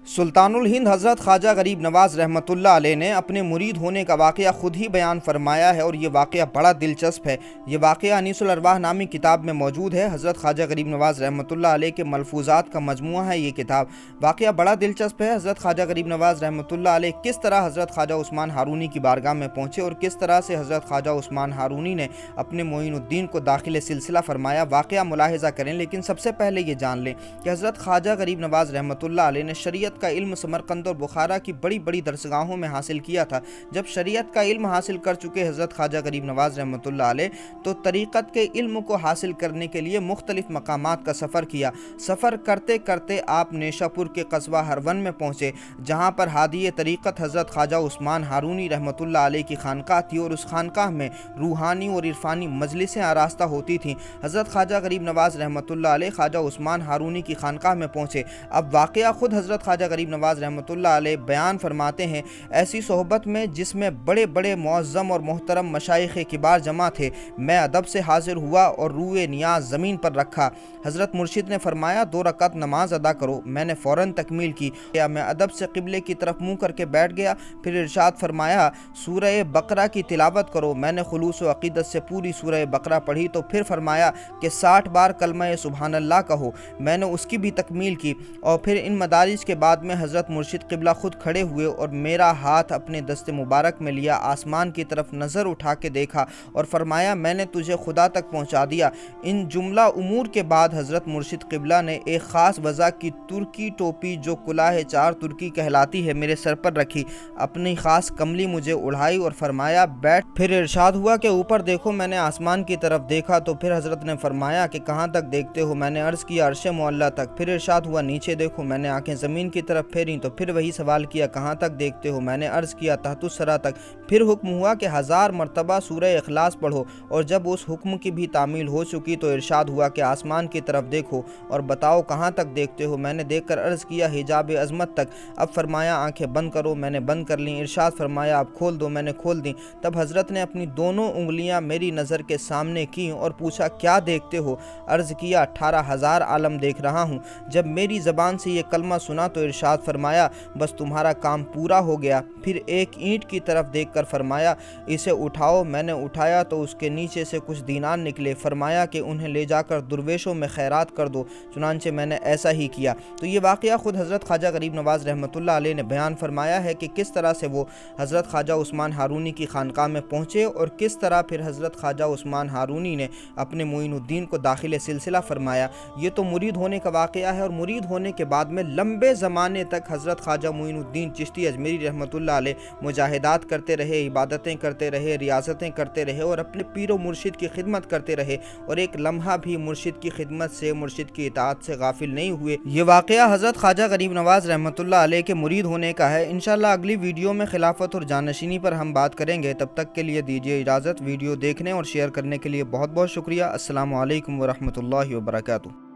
سلطان الہند حضرت خواجہ غریب نواز رحمۃ اللہ علیہ نے اپنے مرید ہونے کا واقعہ خود ہی بیان فرمایا ہے اور یہ واقعہ بڑا دلچسپ ہے۔ یہ واقعہ انیس الارواح نامی کتاب میں موجود ہے۔ حضرت خواجہ غریب نواز رحمۃ اللہ علیہ کے ملفوظات کا مجموعہ ہے یہ کتاب۔ واقعہ بڑا دلچسپ ہے۔ حضرت خواجہ غریب نواز رحمۃ اللہ علیہ کس طرح حضرت خواجہ عثمان ہارونی کی بارگاہ میں پہنچے اور کس طرح سے حضرت خواجہ عثمان ہارونی نے اپنے معین الدین کو داخل سلسلہ فرمایا، واقعہ ملاحظہ کریں۔ لیکن سب سے پہلے یہ جان لیں کہ حضرت خواجہ غریب نواز رحمۃ اللہ علیہ نے شریعت کا علم سمرقند اور بخارا کی بڑی بڑی درسگاہوں میں حاصل کیا تھا۔ جب شریعت کا علم حاصل کر چکے حضرت خواجہ غریب نواز رحمۃ اللہ علیہ تو طریقت کے علم کو حاصل کرنے کے لیے مختلف مقامات کا سفر کیا۔ سفر کرتے کرتے آپ نیشا پور کے قصبہ ہرون میں پہنچے، جہاں پر ہادی طریقت حضرت خواجہ عثمان ہارونی رحمۃ اللہ علیہ کی خانقاہ تھی اور اس خانقاہ میں روحانی اور عرفانی مجلسیں آراستہ ہوتی تھیں۔ حضرت خواجہ غریب نواز رحمۃ اللہ علیہ خواجہ عثمان ہارونی کی خانقاہ میں پہنچے۔ اب واقعہ خود حضرت خواجہ غریب نواز رحمۃ اللہ علیہ بیان فرماتے ہیں، ایسی صحبت میں جس میں بڑے بڑے معظم اور محترم مشائخ کبار جمع تھے، میں ادب سے حاضر ہوا اور روئے نیاز زمین پر رکھا۔ حضرت مرشد نے فرمایا 2 رکعت نماز ادا کرو۔ میں نے فوراً تکمیل کی۔ میں ادب سے قبلے کی طرف منہ کر کے بیٹھ گیا۔ پھر ارشاد فرمایا سورہ بقرہ کی تلاوت کرو۔ میں نے خلوص و عقیدت سے پوری سورہ بقرہ پڑھی تو پھر فرمایا کہ 60 بار کلمہ سبحان اللہ کہو۔ میں نے اس کی بھی تکمیل کی اور پھر ان مدارج کے بعد میں حضرت مرشد قبلہ خود کھڑے ہوئے اور میرا ہاتھ اپنے دست مبارک میں لیا، آسمان کی طرف نظر اٹھا کے دیکھا اور فرمایا میں نے تجھے خدا تک پہنچا دیا۔ ان جملہ امور کے بعد حضرت مرشد قبلہ نے ایک خاص وضع کی ترکی ٹوپی جو کلاه 4 ترکی کہلاتی ہے میرے سر پر رکھی، اپنی خاص کملی مجھے اڑھائی اور فرمایا بیٹھ۔ پھر ارشاد ہوا کہ اوپر دیکھو۔ میں نے آسمان کی طرف دیکھا تو پھر حضرت نے فرمایا کہ کہاں تک دیکھتے ہو؟ میں نے عرض کیا عرش معلیٰ تک۔ پھر ارشاد ہوا نیچے دیکھو۔ میں نے آنکھیں زمین کی طرف پھیریں تو پھر وہی سوال کیا کہاں تک دیکھتے ہو؟ میں نے عرض کیا تحت الثری تک۔ پھر حکم ہوا کہ 1000 مرتبہ سورہ اخلاص پڑھو، اور جب اس حکم کی بھی تعمیل ہو چکی تو ارشاد ہوا کہ آسمان کی طرف دیکھو اور بتاؤ کہاں تک دیکھتے ہو؟ میں نے دیکھ کر عرض کیا حجاب عظمت تک۔ اب فرمایا آنکھیں بند کرو۔ میں نے بند کر لیں۔ ارشاد فرمایا اب کھول دو۔ میں نے کھول دیں۔ تب حضرت نے اپنی دونوں انگلیاں میری نظر کے سامنے کیں اور پوچھا کیا دیکھتے ہو؟ عرض کیا 18,000 عالم دیکھ رہا ہوں۔ جب میری زبان سے یہ کلمہ سنا تو ارشاد فرمایا بس تمہارا کام پورا ہو گیا۔ پھر ایک اینٹ کی طرف دیکھ کر فرمایا اسے اٹھاؤ۔ میں نے اٹھایا تو اس کے نیچے سے کچھ دینار نکلے۔ فرمایا کہ انہیں لے جا کر درویشوں میں خیرات کر دو۔ چنانچہ میں نے ایسا ہی کیا۔ تو یہ واقعہ خود حضرت خواجہ غریب نواز رحمۃ اللہ علیہ نے بیان فرمایا ہے کہ کس طرح سے وہ حضرت خواجہ عثمان ہارونی کی خانقاہ میں پہنچے اور کس طرح پھر حضرت خواجہ عثمان ہارونی نے اپنے معین الدین کو داخل سلسلہ فرمایا۔ یہ تو مرید ہونے کا واقعہ ہے، اور مرید ہونے کے بعد میں لمبے زمانے تک حضرت خواجہ معین الدین چشتی اجمیری رحمۃ اللہ علیہ مجاہدات کرتے رہے، عبادتیں کرتے رہے، ریاضتیں کرتے رہے اور اپنے پیر و مرشد کی خدمت کرتے رہے، اور ایک لمحہ بھی مرشد کی خدمت سے، مرشد کی اطاعت سے غافل نہیں ہوئے۔ یہ واقعہ حضرت خواجہ غریب نواز رحمۃ اللہ علیہ کے مرید ہونے کا ہے۔ انشاءاللہ اگلی ویڈیو میں خلافت اور جانشینی پر ہم بات کریں گے۔ تب تک کے لیے دیجیے اجازت۔ ویڈیو دیکھنے اور شیئر کرنے کے لیے بہت بہت شکریہ۔ السلام علیکم ورحمۃ اللہ وبرکاتہ۔